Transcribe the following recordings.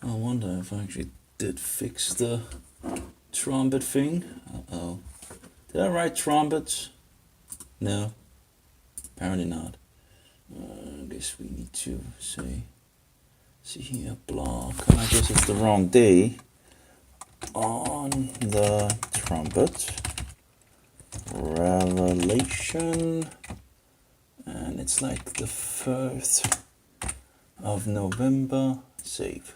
I wonder if I actually did fix the trumpet thing. Uh-oh. Did I write trumpets? No, apparently not. I guess we need to say, see here, block. I guess it's the wrong day on the trumpet. Revelation. And it's like the 1st of November. Save.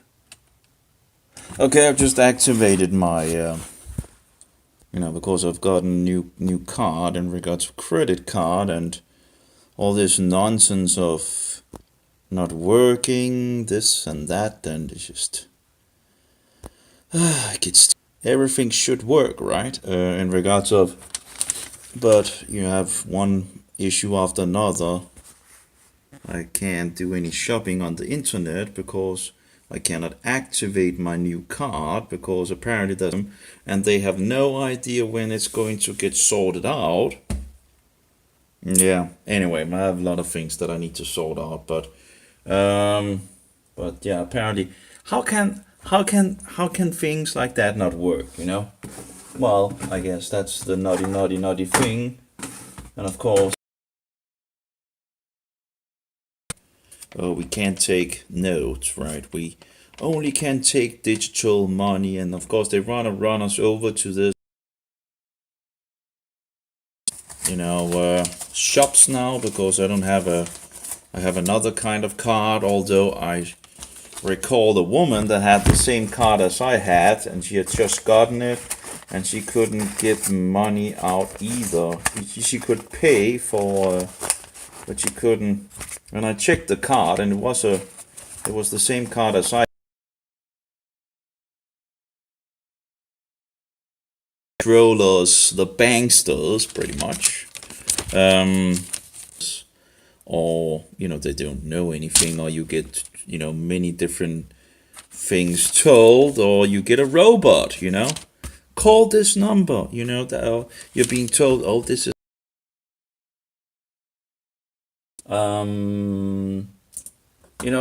Okay, I've just activated my, because I've got a new card in regards to credit card and all this nonsense of not working, this and that, and it's just it gets everything should work, right? In regards of, but you have one issue after another. I can't do any shopping on the internet because I cannot activate my new card because apparently doesn't, and they have no idea when it's going to get sorted out. Yeah. Anyway, I have a lot of things that I need to sort out, but yeah, apparently, how can things like that not work? Well, I guess that's the naughty thing, and of course, we can't take notes, right? We only can take digital money, and of course, they wanna run us over to this, shops now because I don't have I have another kind of card, although I recall the woman that had the same card as I had, and she had just gotten it, and she couldn't get money out either. She could pay for, but she couldn't. And I checked the card, and it was the same card as I. Controllers, the banksters, pretty much. Or they don't know anything, or you get many different things told, or you get a robot, call this number, that you're being told, oh, this is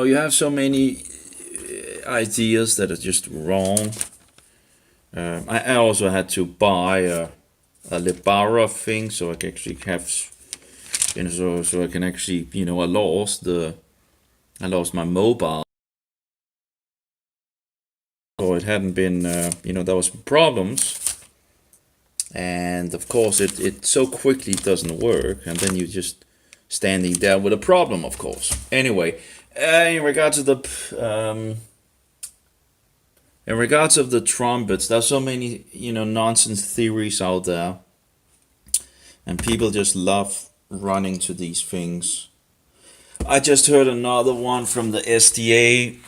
you have so many ideas that are just wrong. I also had to buy a Libara thing so I can actually have, so I can actually, I lost my mobile. So it hadn't been, there was problems. And of course it so quickly doesn't work, and then you just standing there with a problem, of course. Anyway, in regards to the trumpets, there's so many nonsense theories out there, and people just love running to these things. I just heard another one from the SDA,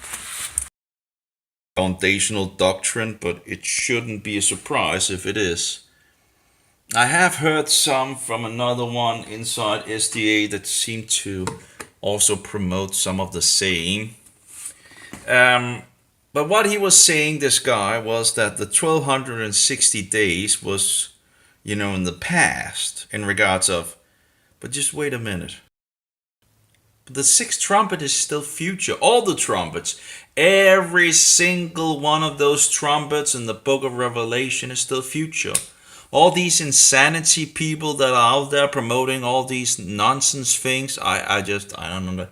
foundational doctrine, but it shouldn't be a surprise if it is. I have heard some from another one inside SDA that seem to also promote some of the same. But what he was saying, this guy, was that the 1260 days was, in the past in regards of, but just wait a minute. The sixth trumpet is still future. All the trumpets, every single one of those trumpets in the book of Revelation is still future. All these insanity people that are out there promoting all these nonsense things, I don't know.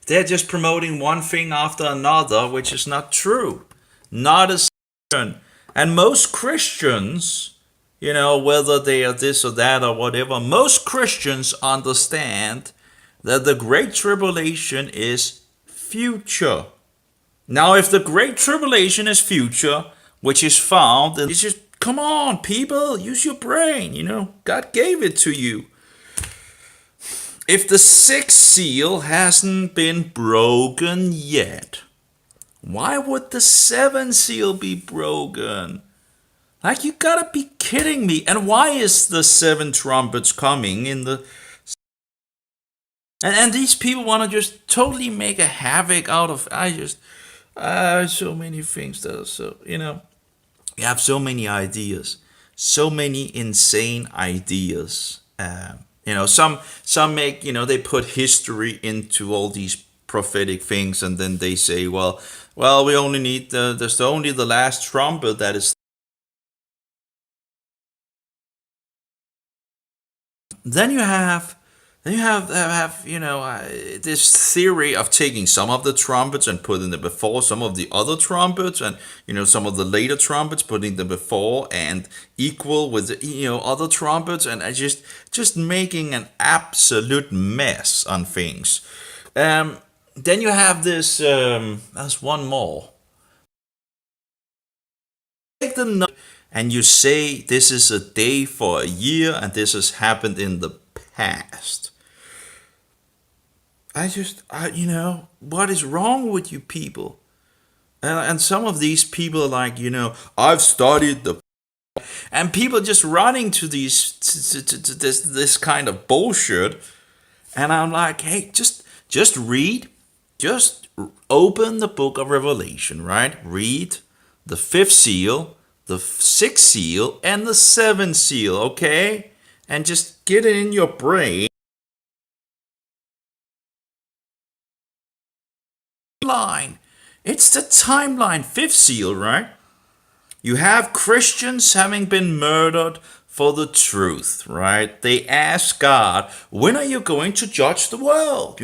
They're just promoting one thing after another, which is not true. Not a Christian. And most Christians, whether they are this or that or whatever, most Christians understand that the Great Tribulation is future. Now, if the Great Tribulation is future, which is found, then it's just, come on, people, use your brain, God gave it to you. If the sixth seal hasn't been broken yet, why would the seventh seal be broken? Like, you gotta be kidding me. And why is the seven trumpets coming in the... And these people want to just totally make a havoc out of... so many things that are so, you have so many ideas, so many insane ideas. Some make, they put history into all these prophetic things, and then they say, well, we only need there's only the last trumpet that is. Then you have this theory of taking some of the trumpets and putting them before some of the other trumpets, and some of the later trumpets putting them before and equal with the other trumpets, and just making an absolute mess on things. Then you have this. There's one more. Take the note and you say this is a day for a year, and this has happened in the past. What is wrong with you people? And some of these people are like, I've studied the, and people just running to these to this kind of bullshit, and I'm like, hey, just read, just open the book of Revelation, right? Read the fifth seal, the sixth seal, and the seventh seal, okay? And just get it in your brain. Line. It's the timeline, fifth seal, right? You have Christians having been murdered for the truth, right? They ask God, when are you going to judge the world,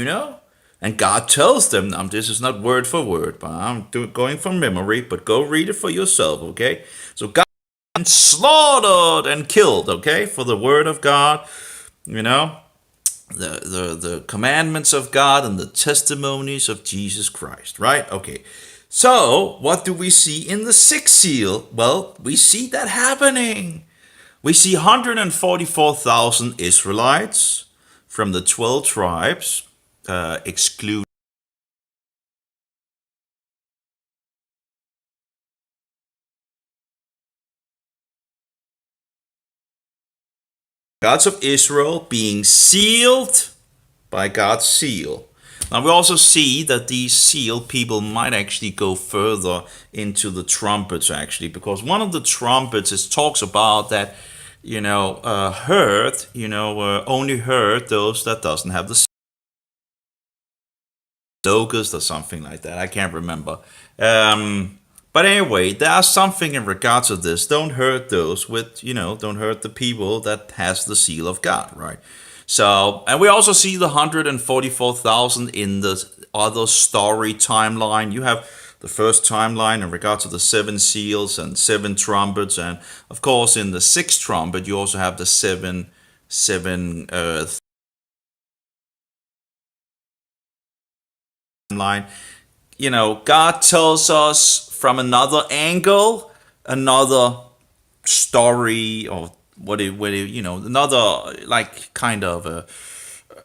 And God tells them, now this is not word for word, but I'm going from memory, but go read it for yourself, okay? So God slaughtered and killed, okay, for the word of God, the commandments of God and the testimonies of Jesus Christ, right? Okay. So, what do we see in the sixth seal? Well, we see that happening. We see 144,000 Israelites from the 12 tribes, exclude gods of Israel being sealed by God's seal. Now we also see that these sealed people might actually go further into the trumpets, actually, because one of the trumpets is talks about that, only heard those that doesn't have the locust or something like that. I can't remember. But anyway, there's something in regards to this. Don't hurt those don't hurt the people that has the seal of God, right? So, and we also see the 144,000 in the other story timeline. You have the first timeline in regards to the seven seals and seven trumpets, and of course in the sixth trumpet you also have the seven timeline. God tells us from another angle, another story, or another like kind of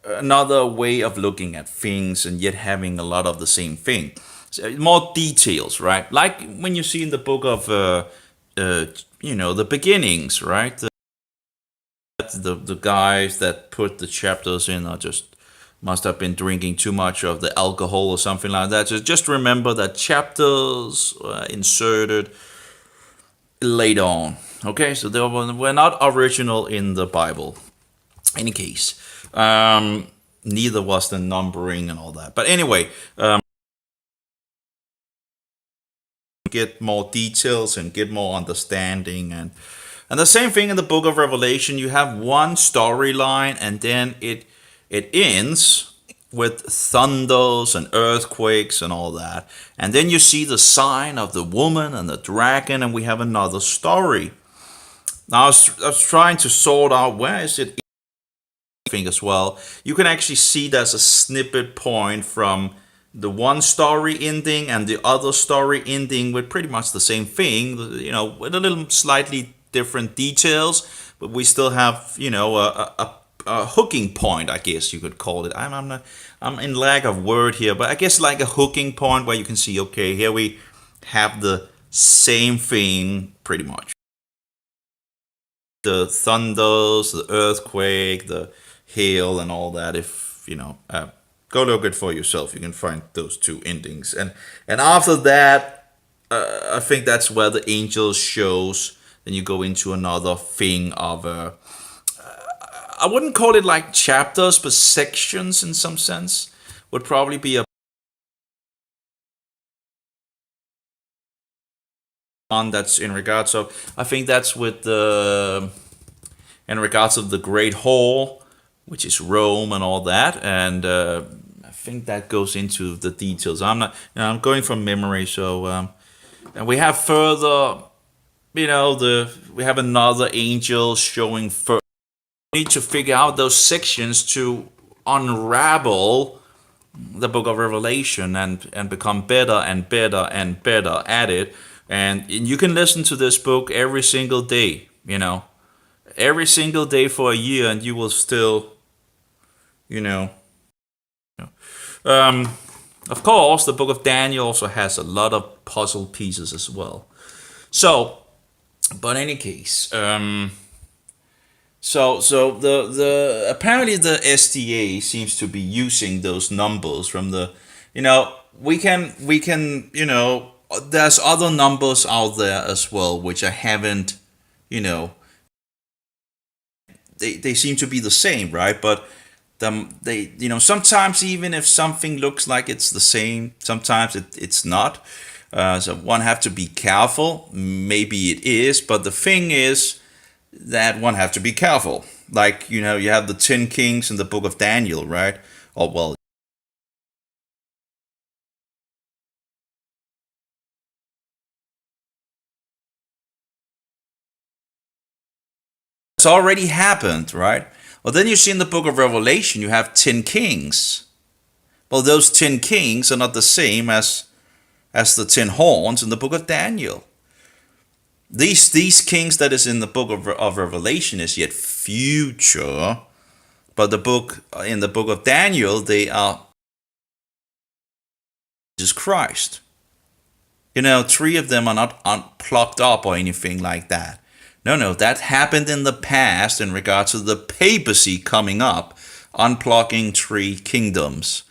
another way of looking at things, and yet having a lot of the same thing. So more details, right? Like when you see in the book of the beginnings, right? The guys that put the chapters in are just must have been drinking too much of the alcohol or something like that. So just remember that chapters inserted later on. Okay, so they were not original in the Bible. Any case, neither was the numbering and all that. But anyway, get more details and get more understanding, and the same thing in the book of Revelation. You have one storyline, and then it ends with thunders and earthquakes and all that. And then you see the sign of the woman and the dragon, and we have another story. Now, I was trying to sort out where is it as well. You can actually see there's a snippet point from the one story ending and the other story ending with pretty much the same thing, with a little slightly different details, but we still have, a hooking point, I guess you could call it. I'm in lack of word here, but I guess like a hooking point where you can see, okay, here we have the same thing pretty much. The thunders, the earthquake, the hail, and all that. If go look it for yourself, you can find those two endings. And after that, I think that's where the angel shows. Then you go into another thing of I wouldn't call it like chapters, but sections in some sense would probably be a on that's in regards of, I think that's with the in regards of the Great Hall, which is Rome and all that, and I think that goes into the details. I'm not, I'm going from memory, so and we have further, we have another angel showing further. We need to figure out those sections to unravel the book of Revelation and become better and better and better at it. And you can listen to this book every single day, every single day for a year, and you will still, you know. Um, of course, the book of Daniel also has a lot of puzzle pieces as well. So, but in any case, so the apparently the SDA seems to be using those numbers from the, we can there's other numbers out there as well which I haven't, you know they seem to be the same, right? But they, sometimes even if something looks like it's the same, sometimes it's not. So one have to be careful. Maybe it is, but the thing is that one have to be careful. Like, you have the 10 kings in the book of Daniel, right? Oh, well, it's already happened, right? Well, then you see in the book of Revelation, you have 10 kings. Well, those 10 kings are not the same as the 10 horns in the book of Daniel. These kings that is in the book of Revelation is yet future, but in the book of Daniel, they are Jesus Christ. Three of them are not plucked up or anything like that. No, that happened in the past in regards to the papacy coming up, unplugging three kingdoms.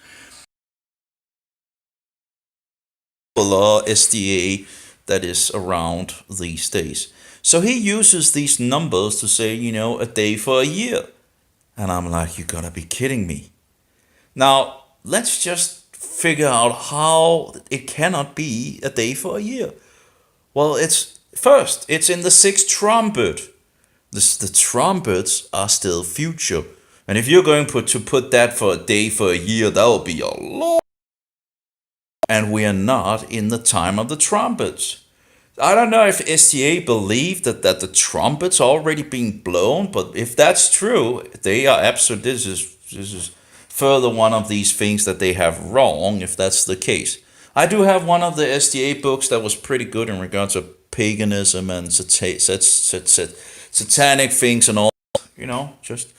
SDA that is around these days. So he uses these numbers to say, a day for a year. And I'm like, you gotta be kidding me. Now, let's just figure out how it cannot be a day for a year. Well, it's in the sixth trumpet. The trumpets are still future. And if you're going to put that for a day for a year, that will be a lot. And we are not in the time of the trumpets. I don't know if STA believed that the trumpets already being blown, but if that's true, they are absolutely. This is further one of these things that they have wrong. If that's the case, I do have one of the STA books that was pretty good in regards to paganism and satanic things and all. Just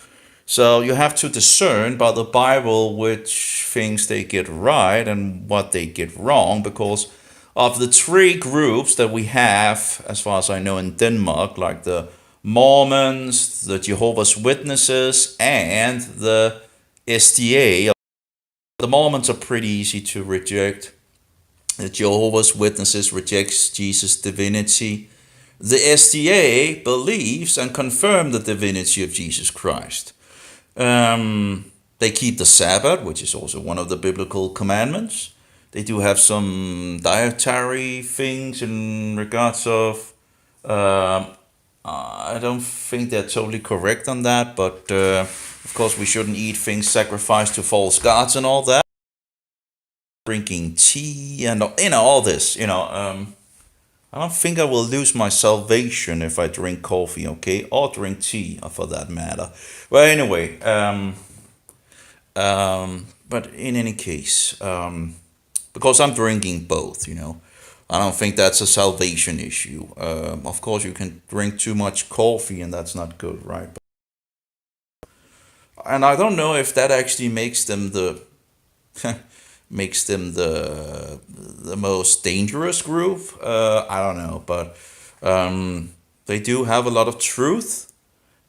so you have to discern by the Bible which things they get right and what they get wrong, because of the three groups that we have, as far as I know, in Denmark, like the Mormons, the Jehovah's Witnesses, and the SDA. The Mormons are pretty easy to reject. The Jehovah's Witnesses rejects Jesus' divinity. The SDA believes and confirms the divinity of Jesus Christ. They keep the Sabbath, which is also one of the biblical commandments. They do have some dietary things in regards of. I don't think they're totally correct on that, but of course we shouldn't eat things sacrificed to false gods and all that. Drinking tea and all this. I don't think I will lose my salvation if I drink coffee, okay, or drink tea, for that matter. Well, anyway, but in any case, because I'm drinking both, I don't think that's a salvation issue. Of course, you can drink too much coffee, and that's not good, right? And I don't know if that actually makes them the the most dangerous group. I don't know, but they do have a lot of truth.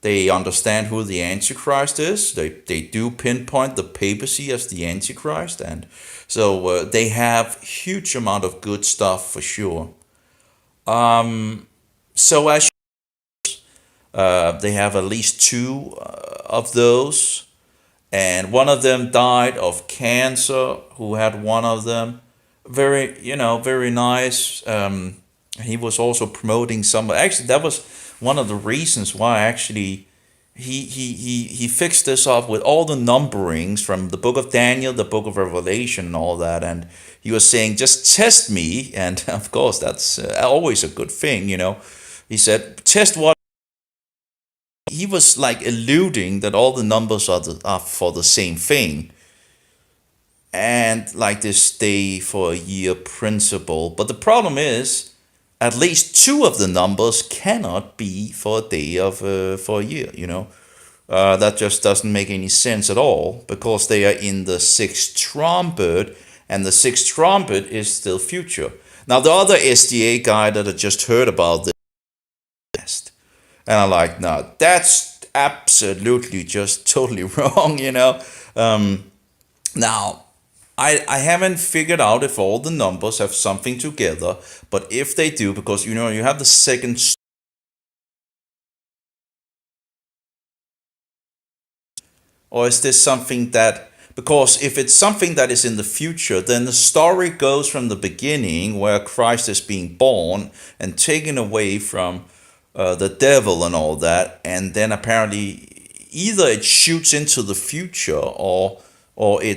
They understand who the Antichrist is. They do pinpoint the papacy as the Antichrist, and so they have huge amount of good stuff for sure. So as they have at least two of those, and one of them died of cancer. Who had one of them? Very nice. He was also promoting some. Actually, that was one of the reasons why actually he fixed this up with all the numberings from the book of Daniel, the book of Revelation, and all that. And he was saying, just test me. And of course, that's always a good thing, you know. He said, test what. He was like alluding that all the numbers are for the same thing. And like this day for a year principle. But the problem is, at least two of the numbers cannot be for a day of for a year. You know, that just doesn't make any sense at all because they are in the sixth trumpet, and the sixth trumpet is still future. Now the other SDA guy that I just heard about this, and I'm like, no, that's absolutely just totally wrong. You know, now. I haven't figured out if all the numbers have something together, but if they do, because you know you have the second, or is this something that, because if it's something that is in the future, then the story goes from the beginning where Christ is being born and taken away from the devil and all that, and then apparently either it shoots into the future or it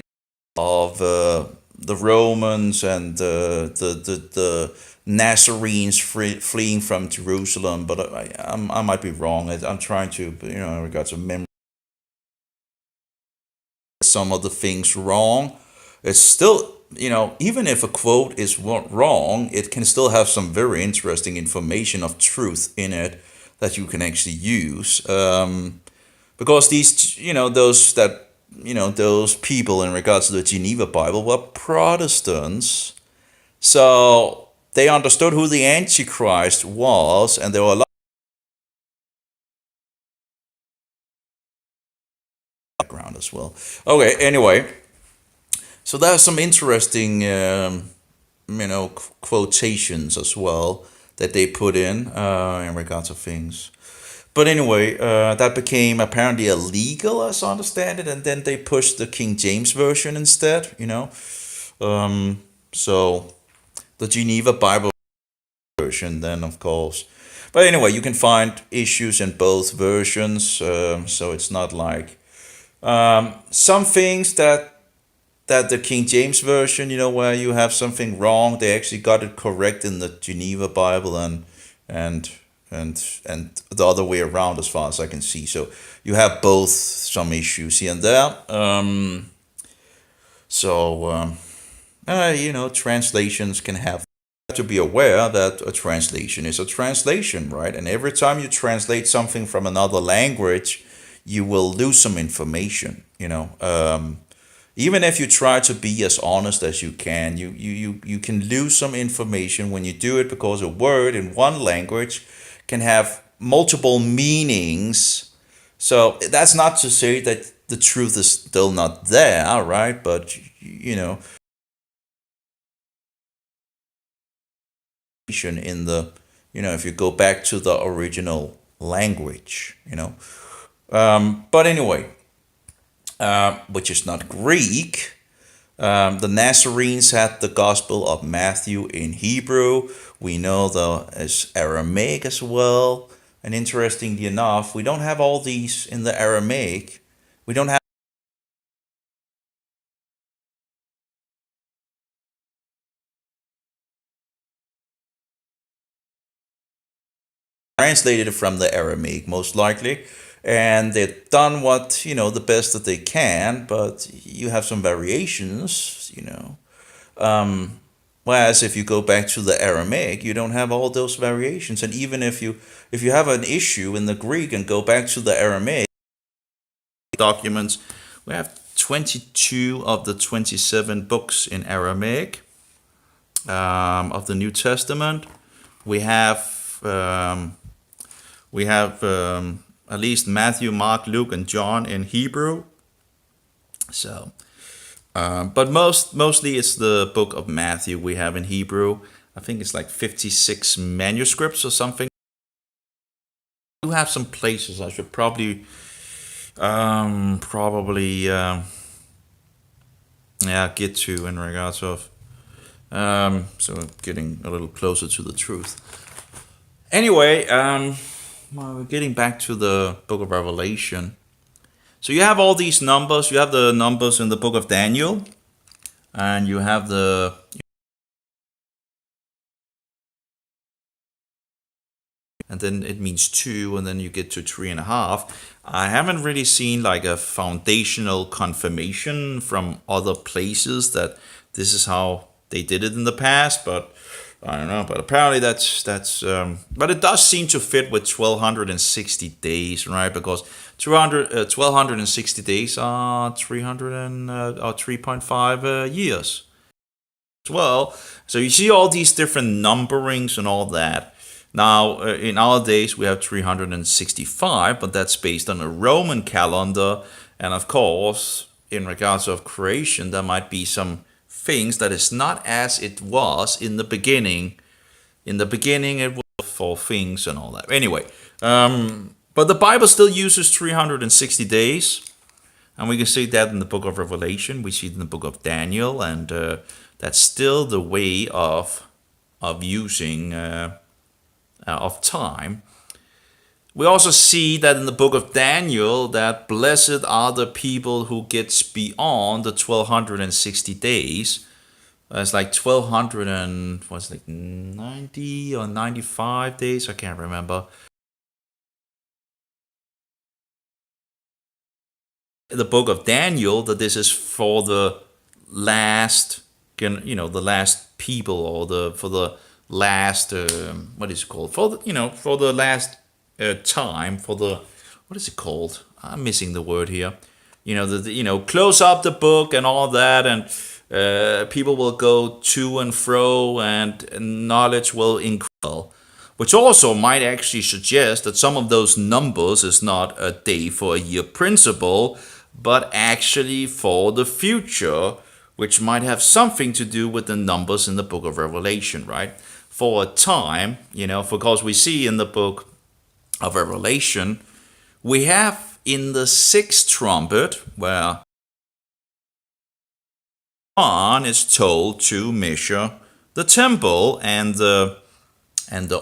of the Romans and the Nazarenes fleeing from Jerusalem, but I might be wrong. I'm trying to, you know, in regards to memory, some of the things wrong. It's still, you know, even if a quote is wrong, it can still have some very interesting information of truth in it that you can actually use. Because these, you know, those people in regards to the Geneva Bible were Protestants, so they understood who the Antichrist was, and there were a lot of background as well. Okay, anyway, so there's some interesting, quotations as well that they put in regards to things. But anyway, that became apparently illegal, as I understand it, and then they pushed the King James version instead. You know, so the Geneva Bible version, then of course. But anyway, you can find issues in both versions, so it's not like some things that the King James version, you know, where you have something wrong, they actually got it correct in the Geneva Bible, and and the other way around as far as I can see. So you have both some issues here and there. So you know, translations can have to be aware that a translation is a translation, right? And every time you translate something from another language, you will lose some information. You know, even if you try to be as honest as you can, you can lose some information when you do it because a word in one language can have multiple meanings. So that's not to say that the truth is still not there, right? But you know, in the, you know, if you go back to the original language, you know. But anyway, which is not Greek. The Nazarenes had the Gospel of Matthew in Hebrew. We know there's Aramaic as well. And interestingly enough, we don't have all these in the Aramaic. We don't have translated it from the Aramaic most likely. And they've done what, you know, the best that they can, but you have some variations, you know. Whereas if you go back to the Aramaic, you don't have all those variations. And even if you have an issue in the Greek and go back to the Aramaic documents, we have 22 of the 27 books in Aramaic of the New Testament. We have at least Matthew, Mark, Luke, and John in Hebrew. So. But mostly it's the book of Matthew we have in Hebrew. I think it's like 56 manuscripts or something. I do have some places I should probably get to in regards of So getting a little closer to the truth. Anyway, we're getting back to the book of Revelation. So you have all these numbers. You have the numbers in the book of Daniel, and you have the and then it means 2, and then you get to 3.5. I haven't really seen like a foundational confirmation from other places that this is how they did it in the past, but I don't know. But apparently that's but it does seem to fit with 1260 days, right? Because 1260 days are 3.5 years as well. So you see all these different numberings and all that. Now, in our days, we have 365, but that's based on a Roman calendar. And of course, in regards of creation, there might be some things that is not as it was in the beginning. In the beginning, it was for things and all that. Anyway, but the Bible still uses 360 days. And we can see that in the book of Revelation. We see it in the book of Daniel. And that's still the way of using of time. We also see that in the book of Daniel that blessed are the people who gets beyond the 1260 days. It's like 1200 and what's like 90 or 95 days. I can't remember. In the book of Daniel, that this is for the last, the last people, or for the last what is it called, for the for the last time, for the, what is it called, I'm missing the word here, close up the book and all that, and people will go to and fro, and knowledge will increase, which also might actually suggest that some of those numbers is not a day for a year principle, but actually for the future, which might have something to do with the numbers in the book of Revelation, right? For a time, because we see in the book of Revelation, we have in the 6th trumpet, where John is told to measure the temple and the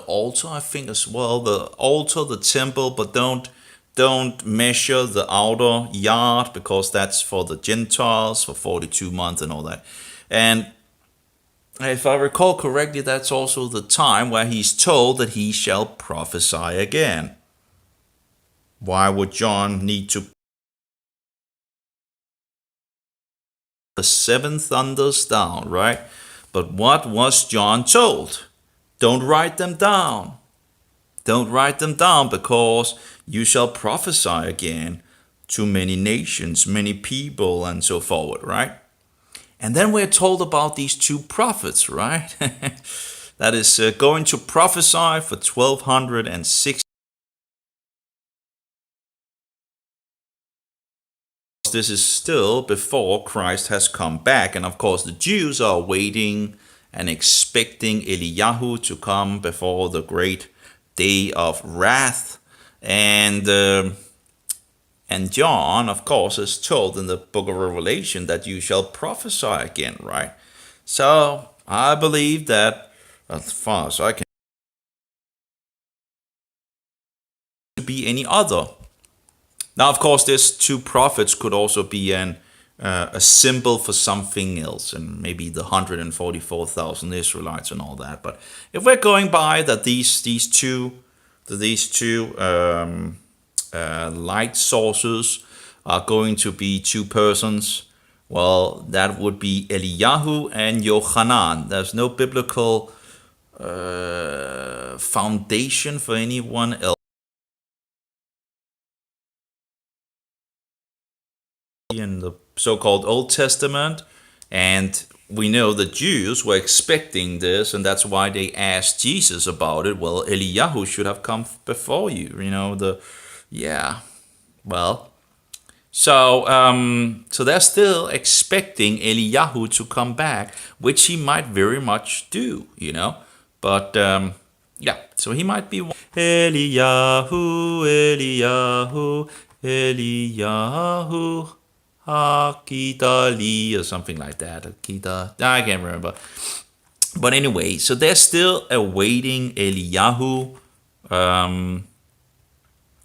altar, I think, as well. The altar, the temple, but don't measure the outer yard, because that's for the Gentiles for 42 months and all that. And if I recall correctly, that's also the time where he's told that he shall prophesy again. Why would John need to? The 7 thunders down, right? But what was John told? Don't write them down. Don't write them down, because you shall prophesy again to many nations, many people, and so forward, right? And then we're told about these 2 prophets, right? That is going to prophesy for 1260. This is still before Christ has come back. And of course, the Jews are waiting and expecting Eliyahu to come before the great day of wrath. And John, of course, is told in the book of Revelation that you shall prophesy again, right? So I believe that, as far as I can, be any other. Now, of course, these 2 prophets could also be a symbol for something else, and maybe the 144,000 Israelites and all that. But if we're going by that these two light sources are going to be 2 persons, well, that would be Eliyahu and Yohanan. There's no biblical foundation for anyone else in the so-called Old Testament. And we know the Jews were expecting this, and that's why they asked Jesus about it. Well, Eliyahu should have come before you, So they're still expecting Eliyahu to come back, which he might very much do, But so he might be one. Eliyahu, Eliyahu, Eliyahu, Hakitali, or something like that. I can't remember. But anyway, so they're still awaiting Eliyahu. Um,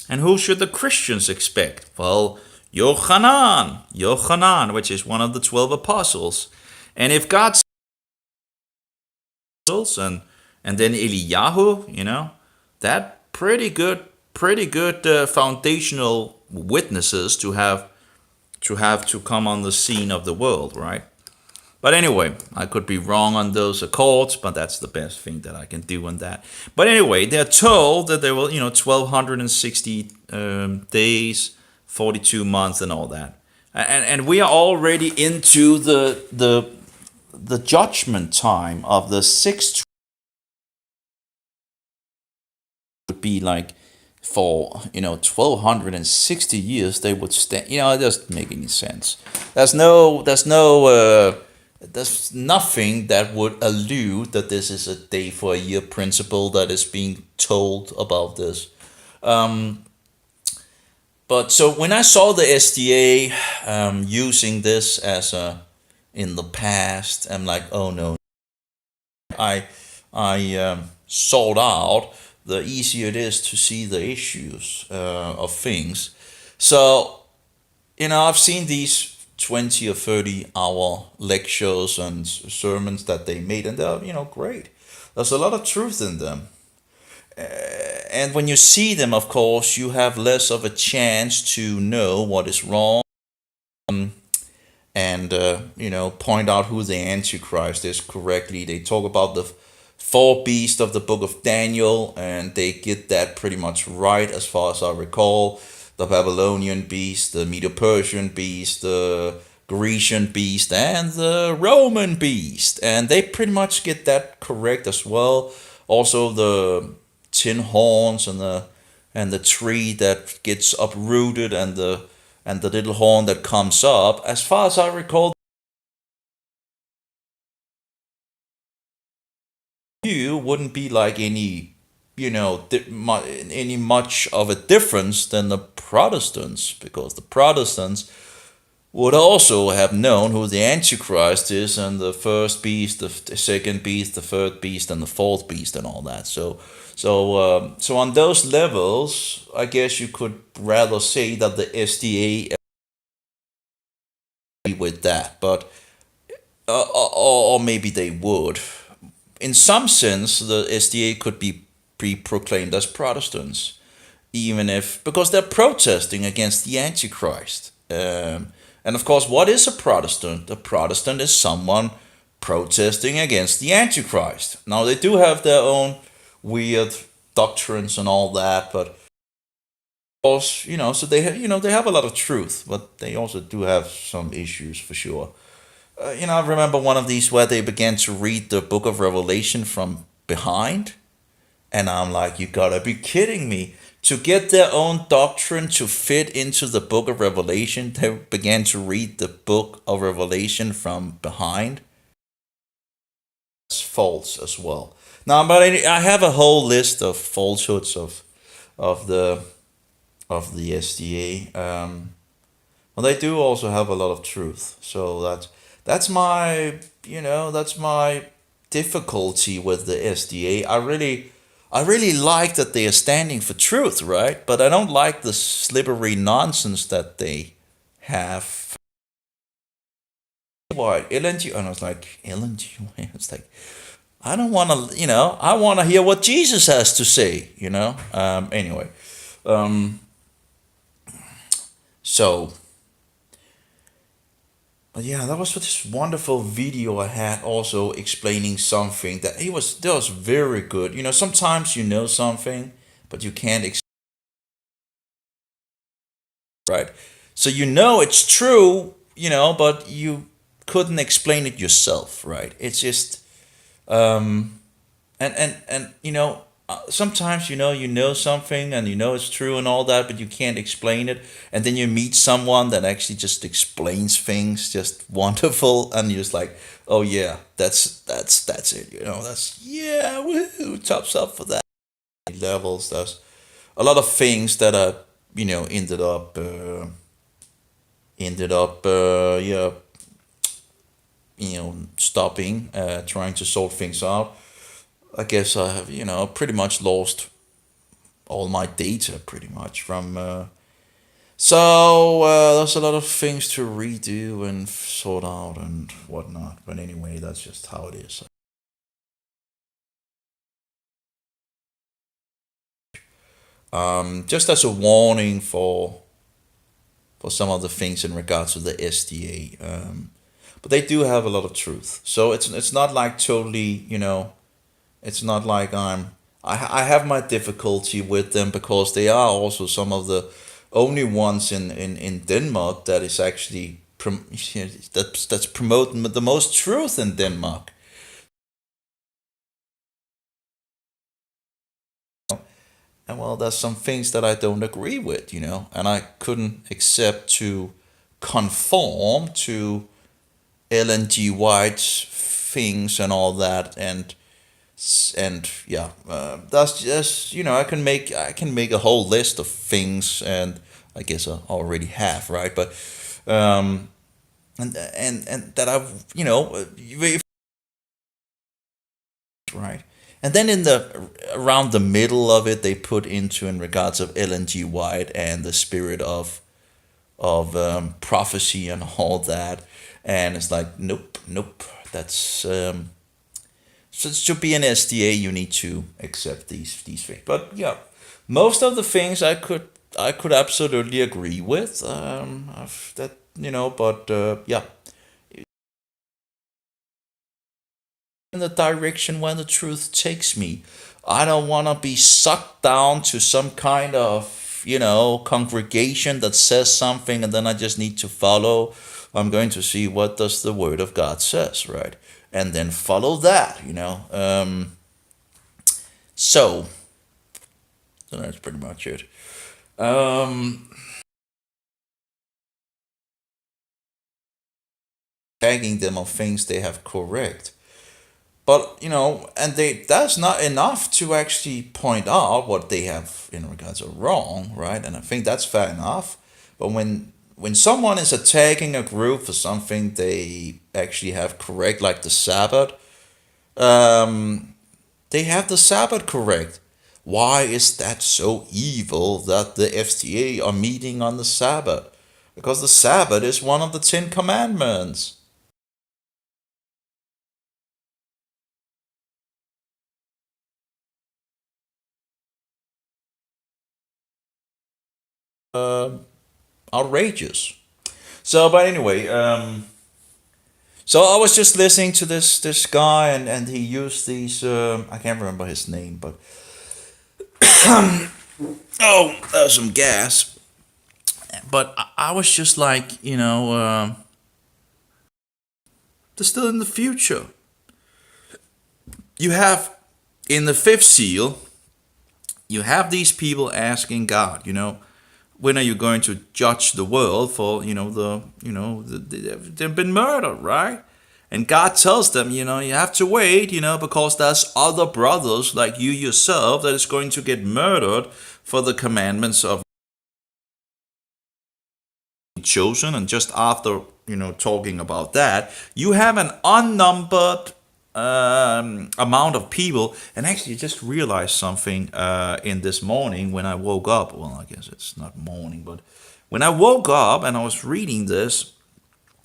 and who should the Christians expect? Well, Yochanan, which is one of the 12 apostles. And if God and then Eliyahu, that pretty good foundational witnesses to come on the scene of the world, right? But anyway, I could be wrong on those accords, but that's the best thing that I can do on that. But anyway, they're told that there will, 1260 days, 42 months, and all that. And we are already into the judgment time of the sixth. Would be like for 1260 years they would stand. It doesn't make any sense. There's nothing that would allude that this is a day for a year principle that is being told about this. But so when I saw the SDA using this as in the past, I'm like, oh no. I sought out, the easier it is to see the issues of things. So, I've seen these 20 or 30-hour lectures and sermons that they made, and they're, great. There's a lot of truth in them. And when you see them, of course, you have less of a chance to know what is wrong and, point out who the Antichrist is correctly. They talk about the four beasts of the book of Daniel, and they get that pretty much right as far as I recall. The Babylonian beast, the Medo-Persian beast, the Grecian beast, and the Roman beast. And they pretty much get that correct as well. Also the 10 horns and the tree that gets uprooted and the little horn that comes up. As far as I recall, you wouldn't be like any any much of a difference than the Protestants, because the Protestants would also have known who the Antichrist is, and the first beast, the second beast, the third beast, and the fourth beast, and all that. So on those levels, I guess you could rather say that the SDA agree with that, but or maybe they would. In some sense, the SDA could be proclaimed as Protestants, even if, because they're protesting against the Antichrist. And of course, what is a Protestant? A Protestant is someone protesting against the Antichrist. Now, they do have their own weird doctrines and all that, but of course, so they have, they have a lot of truth, but they also do have some issues for sure. I remember one of these where they began to read the book of Revelation from behind. And I'm like, you gotta be kidding me. To get their own doctrine to fit into the book of Revelation, they began to read the book of Revelation from behind. It's false as well. Now, but I have a whole list of falsehoods of the SDA. Well, they do also have a lot of truth. So that's my difficulty with the SDA. I really like that they are standing for truth, right? But I don't like the slippery nonsense that they have. What, Ellen G? And I was like, Ellen G? It's like, I don't want to, I want to hear what Jesus has to say, Anyway. So, but yeah, that was this wonderful video I had also explaining something that was very good. Sometimes you know something, but you can't right? So it's true, but you couldn't explain it yourself, right? It's just and sometimes you know something and it's true and all that, but you can't explain it, and then you meet someone that actually just explains things just wonderful, and you're just like, oh yeah, that's it, that's, yeah, woohoo, tops up for that levels. There's a lot of things that are ended up yeah, stopping, trying to sort things out. I guess I have, pretty much lost all my data pretty much from. There's a lot of things to redo and sort out and whatnot. But anyway, that's just how it is. Just as a warning for some of the things in regards to the SDA. But they do have a lot of truth. So it's not like totally, it's not like I have my difficulty with them because they are also some of the only ones in Denmark that is actually that's promoting the most truth in Denmark. And well, there's some things that I don't agree with, and I couldn't accept to conform to LNG White's things and all that, and yeah, that's just I can make a whole list of things, and I guess I already have, right? But and that I've right. And then in the around the middle of it, they put into in regards of LNG White and the spirit of prophecy and all that, and it's like nope, nope. That's so to be an SDA, you need to accept these things. But yeah, most of the things I could absolutely agree with. That but yeah, in the direction where the truth takes me. I don't want to be sucked down to some kind of, congregation that says something and then I just need to follow. I'm going to see what does the word of God says, right? And then follow that. So, so that's pretty much it. Um, Tagging them on things they have correct. But and that's not enough to actually point out what they have in regards of wrong, right? And I think that's fair enough. But when someone is attacking a group for something they actually have correct, like the Sabbath, um, they have the Sabbath correct. Why is that so evil that the FTA are meeting on the Sabbath? Because the Sabbath is one of the Ten Commandments. Um Outrageous. So, but anyway, so I was just listening to this guy, and he used these. I can't remember his name, but oh, some gas. But I was just like, they're still in the future. You have in the fifth seal, you have these people asking God, when are you going to judge the world for they've been murdered, right? And God tells them, you have to wait, because there's other brothers like you yourself that is going to get murdered for the commandments of chosen. And just after talking about that, you have an unnumbered amount of people. And actually just realized something in this morning when I woke up. Well, I guess it's not morning, but when I woke up and I was reading this,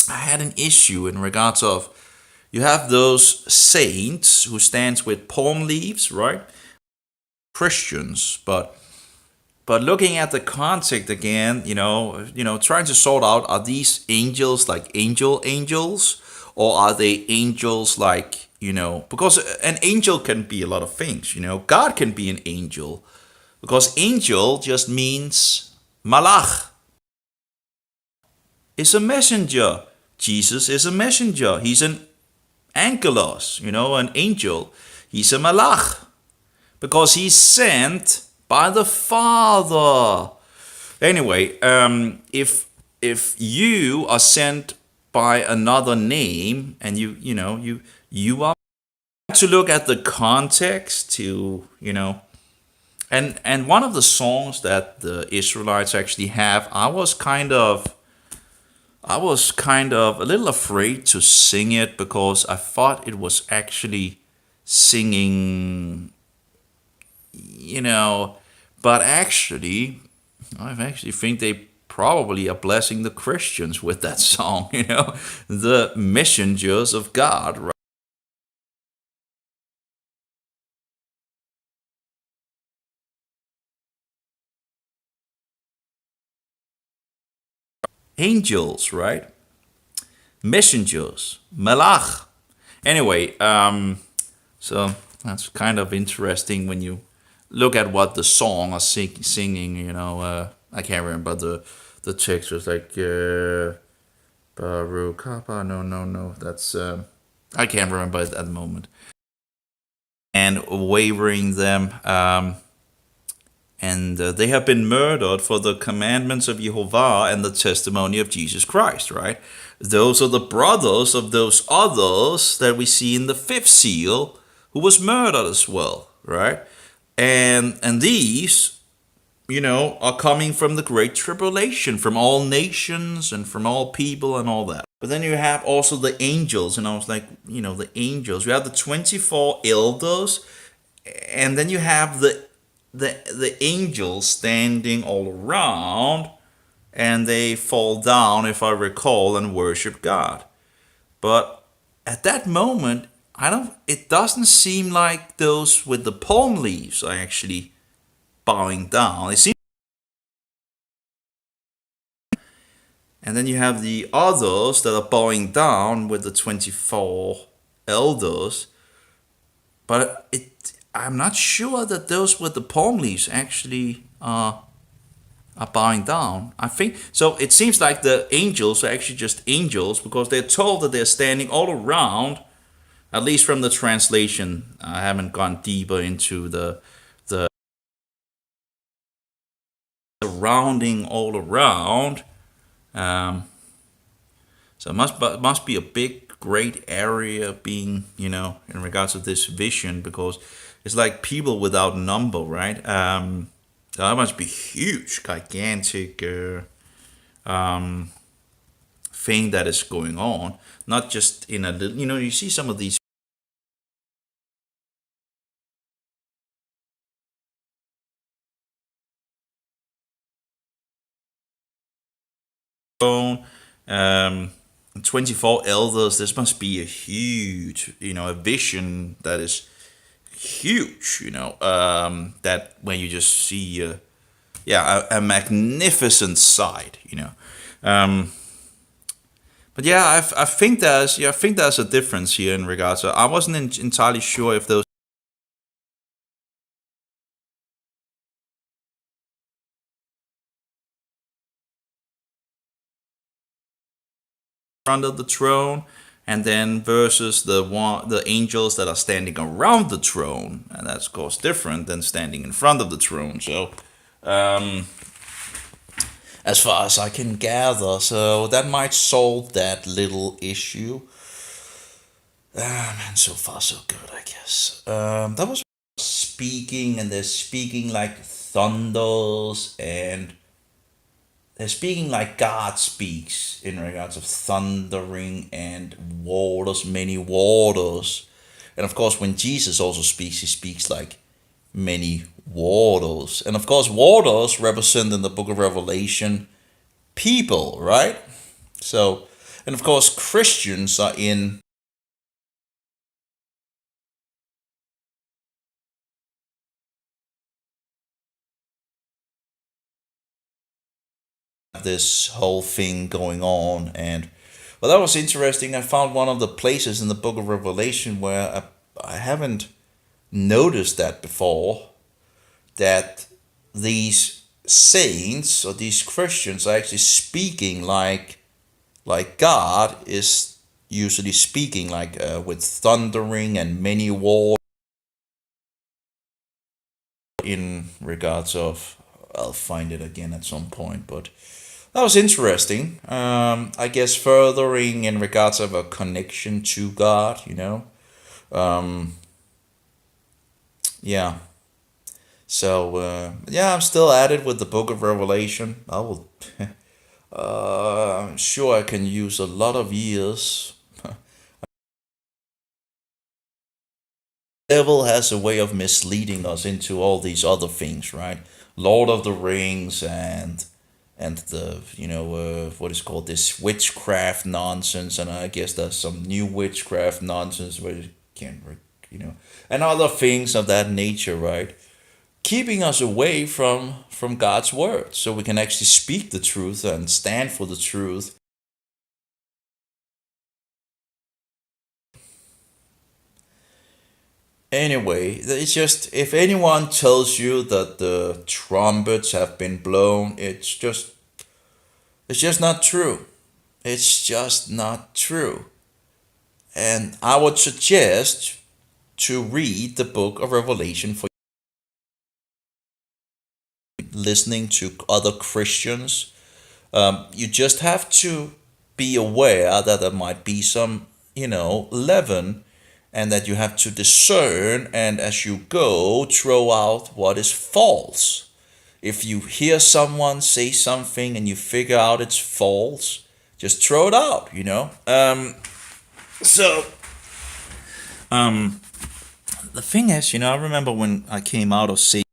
I had an issue in regards of you have those saints who stands with palm leaves, right? Christians, but looking at the context again, trying to sort out, are these angels like angels, or are they angels like, because an angel can be a lot of things, God can be an angel, because angel just means malach, is a messenger. Jesus is a messenger. He's an angelos, an angel. He's a malach because he's sent by the Father. Anyway, if you are sent by another name, and you are to look at the context to and one of the songs that the Israelites actually have, I was kind of a little afraid to sing it because I thought it was actually singing, you know, but actually, I actually think they probably are blessing the Christians with that song, the messengers of God, right? Angels, right? Messengers, malach. Anyway, so that's kind of interesting when you look at what the song are singing. I can't remember the text. Was like Baruch haba. No. That's I can't remember it at the moment. And wavering them, and they have been murdered for the commandments of Jehovah and the testimony of Jesus Christ. Right? Those are the brothers of those others that we see in the fifth seal, who was murdered as well. Right? And these, are coming from the great tribulation, from all nations and from all people and all that. But then you have also the angels, and I was like, the angels. You have the 24 elders, and then you have the angels standing all around, and they fall down, if I recall, and worship God. But at that moment, I don't. It doesn't seem like those with the palm leaves are actually bowing down. It seems, and then you have the others that are bowing down with the 24 elders. But I'm not sure that those with the palm leaves actually are bowing down. I think so. It seems like the angels are actually just angels because they're told that they're standing all around. At least from the translation, I haven't gone deeper into the surrounding all around. Um, so it must be a big, great area being, in regards to this vision, because it's like people without number, right? So that must be huge, gigantic thing that is going on. Not just in a little, you see some of these um, 24 elders. This must be a huge, a vision that is huge, that when you just see, a magnificent sight, But yeah, I think there's a difference here in regards to. I wasn't entirely sure if those front of the throne, and then versus the angels that are standing around the throne, and that's of course different than standing in front of the throne. So, as far as I can gather, so that might solve that little issue. And so far so good, I guess. That was speaking, and they're speaking like thunders, and they're speaking like God speaks in regards of thundering and waters, many waters. And of course, when Jesus also speaks, he speaks like many waters. And of course, waters represent in the book of Revelation people, right? So, and of course, Christians are in this whole thing going on. And well, that was interesting. I found one of the places in the book of Revelation where I haven't noticed that before, that these saints or these Christians are actually speaking like God is usually speaking, like with thundering and many words in regards of. I'll find it again at some point, but that was interesting. I guess furthering in regards of a connection to God, Um, yeah. So yeah, I'm still at it with the Book of Revelation. Sure, I can use a lot of years. Devil has a way of misleading us into all these other things, right? Lord of the Rings and the what is called this witchcraft nonsense, and I guess there's some new witchcraft nonsense where you can't, and other things of that nature, right? Keeping us away from God's word, so we can actually speak the truth and stand for the truth. Anyway, it's just, if anyone tells you that the trumpets have been blown, it's just not true. It's just not true. And I would suggest to read the book of Revelation for listening to other Christians. You just have to be aware that there might be some, leaven, and that you have to discern, and as you go, throw out what is false. If you hear someone say something and you figure out it's false, just throw it out. So the thing is, I remember when I came out of Satan,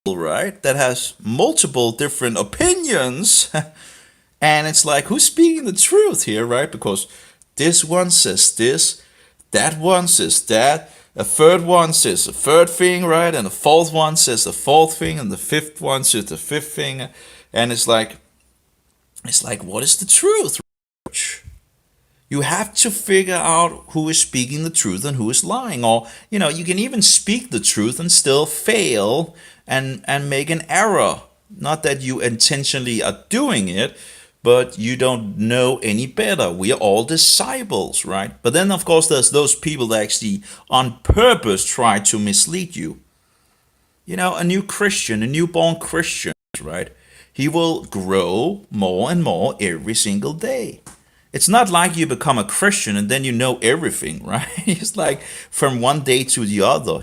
right, that has multiple different opinions. And it's like, who's speaking the truth here, right? Because this one says this, that one says that, a third one says a third thing, right? And the fourth one says the fourth thing, and the fifth one says the fifth thing. And it's like, what is the truth? You have to figure out who is speaking the truth and who is lying. Or, you can even speak the truth and still fail and make an error. Not that you intentionally are doing it, but you don't know any better. We are all disciples, right? But then, of course, there's those people that actually on purpose try to mislead you. A new Christian, a newborn Christian, right? He will grow more and more every single day. It's not like you become a Christian and then you know everything, right? It's like from one day to the other.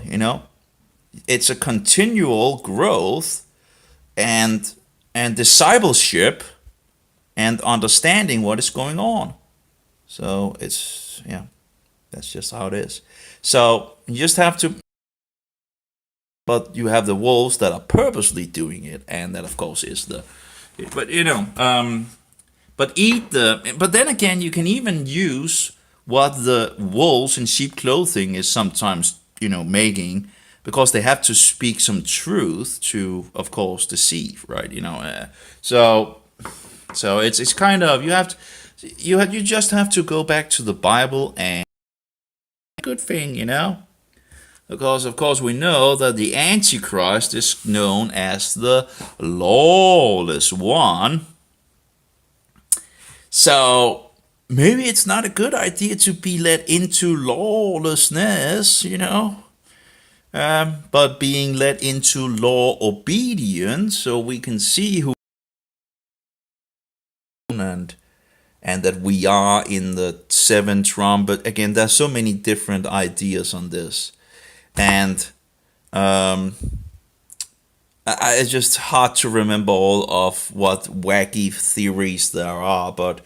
It's a continual growth and discipleship and understanding what is going on. So that's just how it is. So you just have to, but you have the wolves that are purposely doing it, and that of course is but but then again, you can even use what the wolves in sheep clothing is sometimes, making, because they have to speak some truth to, of course, deceive, right? So it's kind of, you just have to go back to the Bible, and good thing. Because of course we know that the Antichrist is known as the lawless one. So maybe it's not a good idea to be led into lawlessness, but being led into law obedience, so we can see who and that we are in the seventh trumpet. Again, there's so many different ideas on this, and it's just hard to remember all of what wacky theories there are, but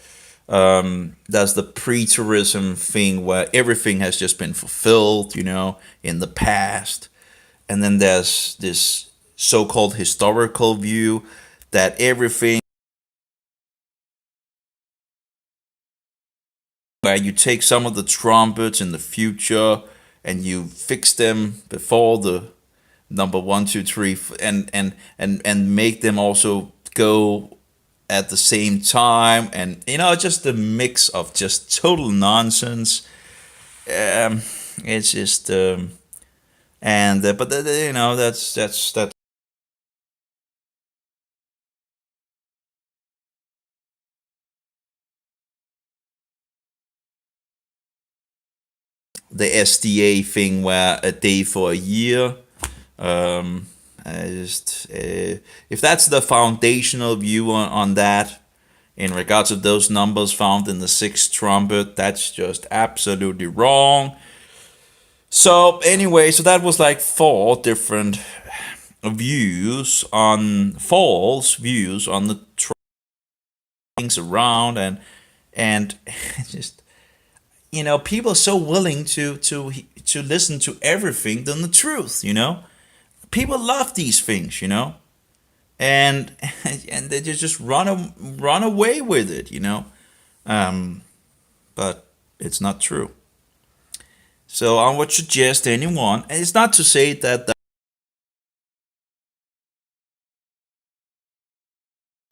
there's the preterism thing where everything has just been fulfilled, in the past. And then there's this so-called historical view that everything, where you take some of the trumpets in the future and you fix them before the number one, two, three, and make them also go at the same time, and just a mix of just total nonsense. It's just and but that's the SDA thing, where a day for a year. If that's the foundational view on that, in regards to those numbers found in the sixth trumpet, that's just absolutely wrong. So anyway, so that was like four different false views on the things around, and just, people are so willing to listen to everything than the truth. People love these things, and and they just run away with it, um, but it's not true. So I would suggest anyone, and it's not to say that the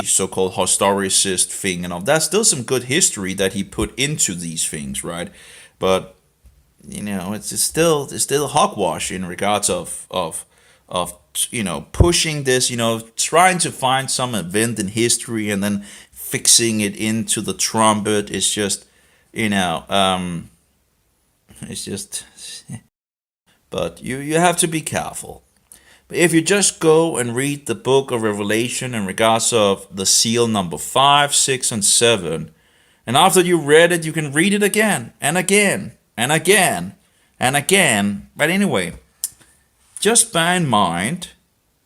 so-called historicist thing and all, that's still some good history that he put into these things, right? But it's still hogwash in regards of pushing this, trying to find some event in history and then fixing it into the trumpet. It's just, it's just. But you have to be careful. But if you just go and read the book of Revelation in regards of the seal number 5, 6, and 7, and after you read it, you can read it again and again and again and again. But anyway, just bear in mind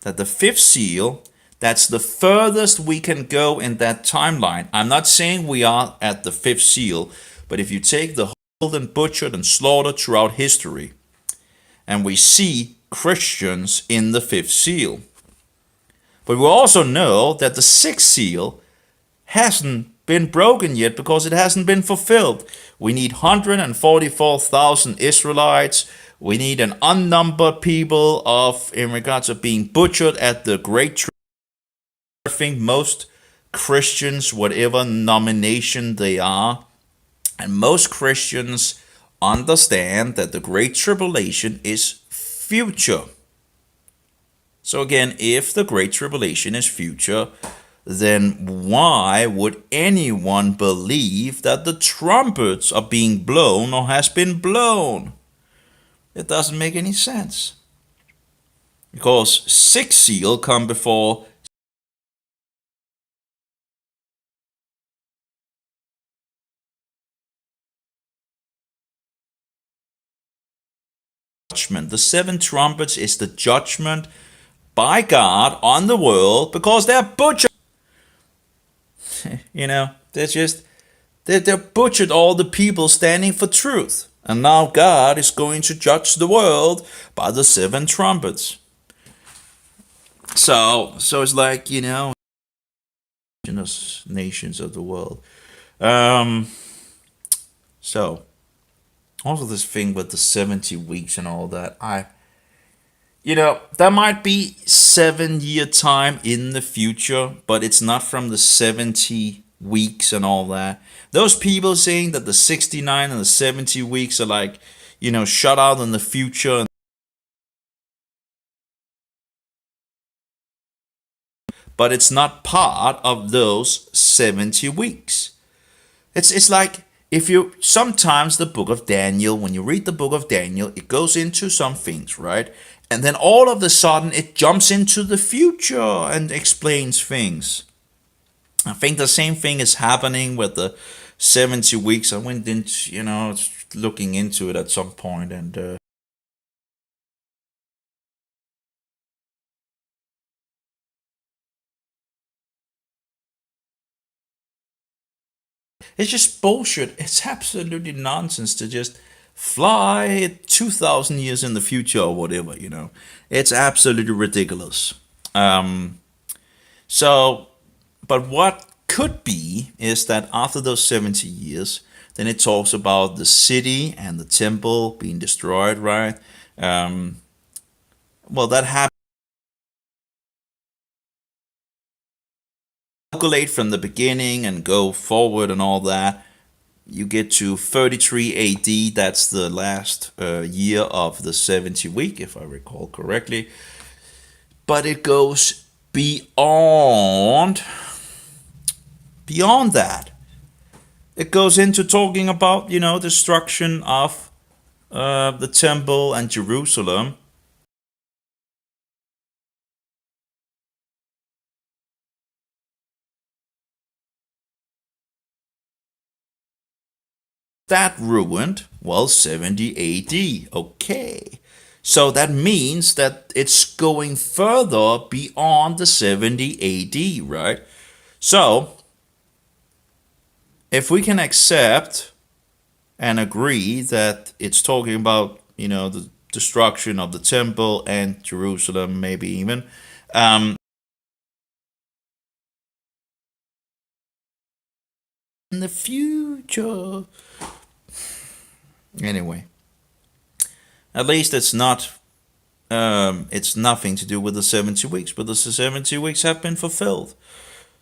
that the fifth seal, that's the furthest we can go in that timeline. I'm not saying we are at the fifth seal, but if you take the whole and butchered and slaughtered throughout history, and we see Christians in the fifth seal. But we also know that the sixth seal hasn't been broken yet because it hasn't been fulfilled. We need 144,000 Israelites. We need an unnumbered people in regards of being butchered at the great tribulation. I think most Christians, whatever nomination they are, and most Christians understand that the great tribulation is future. So again, if the great tribulation is future, then why would anyone believe that the trumpets are being blown or has been blown? It doesn't make any sense. Because six seal come before judgment. The seven trumpets is the judgment by God on the world because they're butchered. They're butchered all the people standing for truth. And now God is going to judge the world by the seven trumpets. So it's like, nations of the world. So also this thing with the 70 weeks and all that, there might be 7 year time in the future, but it's not from the 70 weeks and all that. Those people saying that the 69 and the 70 weeks are like, shut out in the future. But it's not part of those 70 weeks. It's like if you sometimes the book of Daniel, when you read the book of Daniel, it goes into some things, right? And then all of a sudden it jumps into the future and explains things. I think the same thing is happening with the 70 weeks. I went into, looking into it at some point, and it's just bullshit. It's absolutely nonsense to just fly 2,000 years in the future or whatever, It's absolutely ridiculous. Um, so, but what could be is that after those 70 years, then it talks about the city and the temple being destroyed, right? Um, well, that happened. Calculate from the beginning and go forward and all that. You get to 33 AD. That's the last year of the 70 week, if I recall correctly. But it goes beyond that. It goes into talking about, destruction of the temple and Jerusalem. that ruined? Well, 70 AD. Okay. So that means that it's going further beyond the 70 AD, right? So, if we can accept and agree that it's talking about, the destruction of the temple and Jerusalem, maybe even, in the future. Anyway, at least it's nothing to do with the 70 weeks, but the 70 weeks have been fulfilled.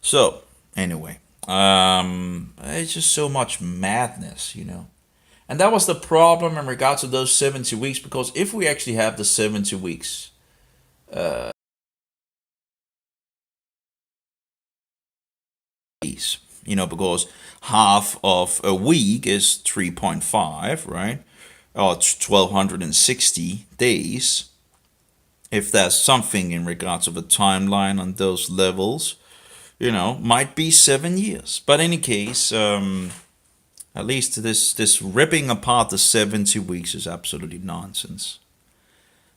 So, anyway, it's just so much madness. And that was the problem in regards to those 70 weeks, because if we actually have the 70 weeks, because half of a week is 3.5, right? Or 1260 days. If there's something in regards of a timeline on those levels, might be 7 years. But in any case, at least this ripping apart the 70 weeks is absolutely nonsense.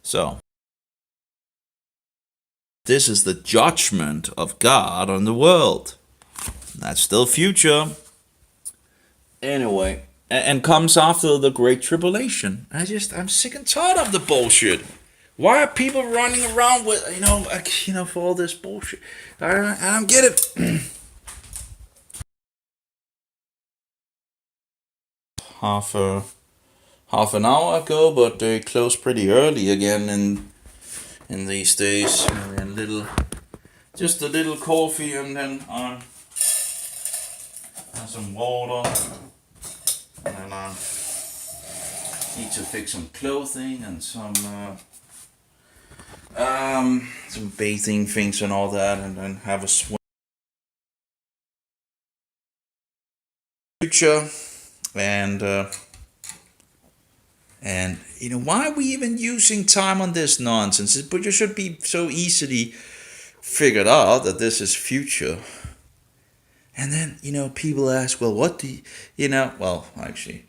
So, this is the judgment of God on the world. That's still future. Anyway, and comes after the Great Tribulation. I'm sick and tired of the bullshit. Why are people running around with, for all this bullshit? I don't get it. half an hour ago, but they close pretty early again in these days. And just a little coffee, and then some water, and then need to fix some clothing and some bathing things and all that, and then have a swim. Future. And why are we even using time on this nonsense? But it should be so easily figured out that this is future. And then people ask, well, what do well, actually,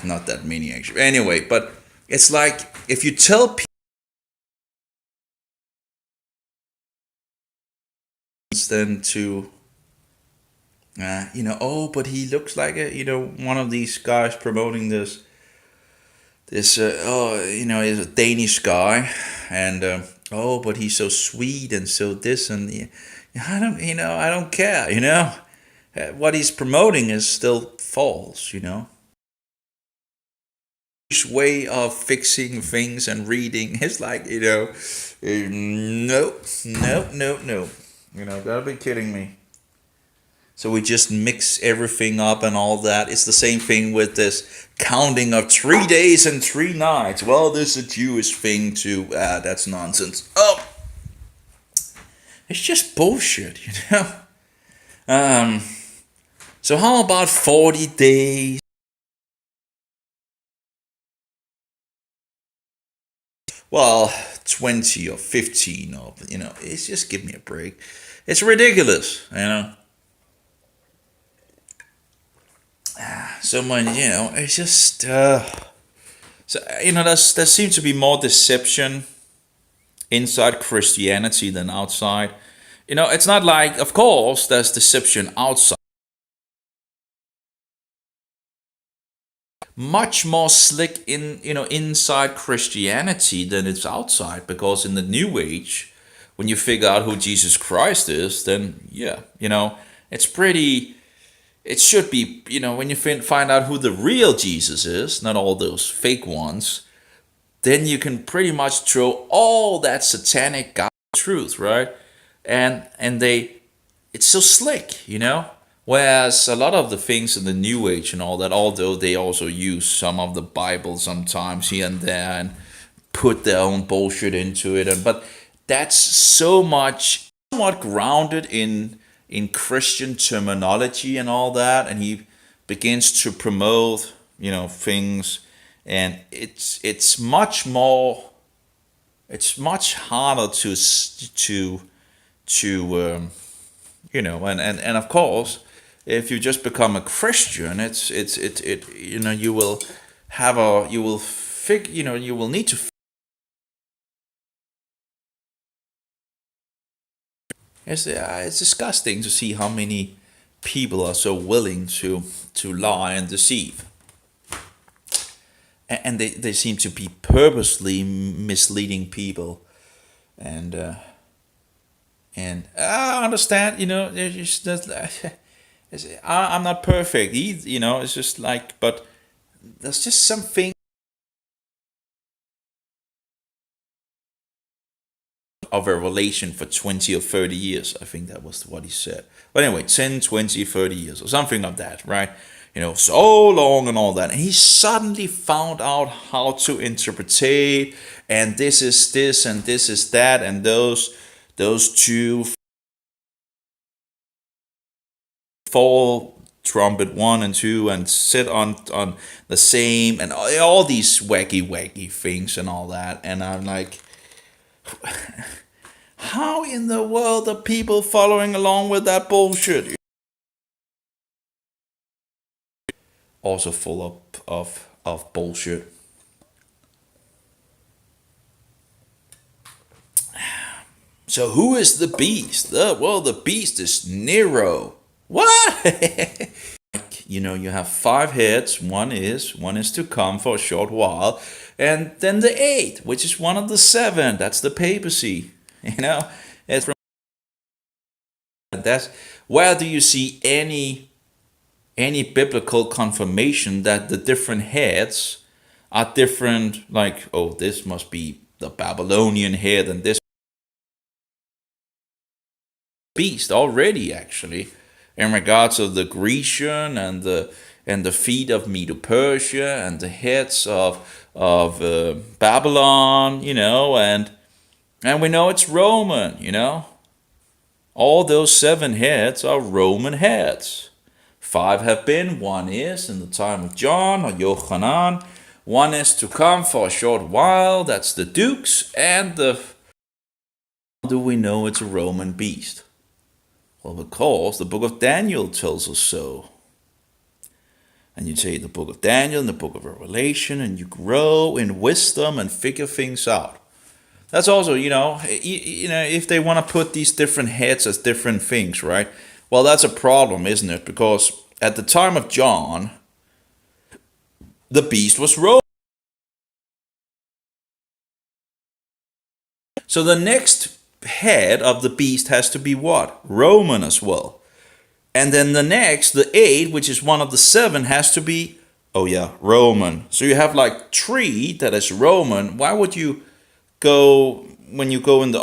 not that many actually. Anyway, but it's like if you tell people then to but he looks like one of these guys promoting this he's a Danish guy, and but he's so sweet and so this, and I don't care. What he's promoting is still false. His way of fixing things and reading is like no. Gotta be kidding me. So we just mix everything up and all that. It's the same thing with this counting of 3 days and 3 nights. Well, this is a Jewish thing too. That's nonsense. Oh, it's just bullshit, So how about 40 days? Well, 20 or 15 or, it's just give me a break. It's ridiculous. So much, it's just there seems to be more deception inside Christianity than outside. It's not like, of course, there's deception outside. Much more slick inside Christianity than it's outside, because in the New Age, when you figure out who Jesus Christ is, then it's pretty. It should be, when you find out who the real Jesus is, not all those fake ones, then you can pretty much throw all that satanic truth, right? And it's so slick, Whereas a lot of the things in the New Age and all that, although they also use some of the Bible sometimes here and there and put their own bullshit into it, but that's somewhat grounded in Christian terminology and all that, and he begins to promote things, and it's much harder to and of course if you just become a Christian, you know, you will have a, you will fig, you know, you will need to. It's disgusting to see how many people are so willing to lie and deceive, and they seem to be purposely misleading people, and I understand, you know, it's just, I'm not perfect either, you know, it's just like, but there's just something of a relation for 20 or 30 years. I think that was what he said. But anyway, 10, 20, 30 years or something like that, right? You know, so long and all that. And he suddenly found out how to interpretate, and this is this and this is that, and those two fall trumpet 1 and 2 and sit on the same, and all these wacky things and all that. And I'm like, how in the world are people following along with that bullshit? Also full of bullshit. So who is the beast? Well, the beast is Nero. What? You know, you have 5 heads. One is to come for a short while, and then the 8th, which is one of the 7. That's the papacy. You know, it's from that's where do you see any biblical confirmation that the different heads are different? Like, oh, this must be the Babylonian head, and this beast already, actually, in regards of the Grecian and the feet of Medo-Persia and the heads of Babylon, you know, and we know it's Roman, you know. All those 7 heads are Roman heads. 5 have been, 1 is in the time of John or Yochanan. 1 is to come for a short while, that's the dukes, and how do we know it's a Roman beast? Well, because the book of Daniel tells us so. And you take the book of Daniel and the book of Revelation, and you grow in wisdom and figure things out. That's also, you know, if they want to put these different heads as different things, right? Well, that's a problem, isn't it? Because at the time of John, the beast was Roman. So the next head of the beast has to be what? Roman as well. And then the next, the 8, which is one of the 7, has to be, oh yeah, Roman. So you have like 3 that is Roman. Why would you go, when you go in the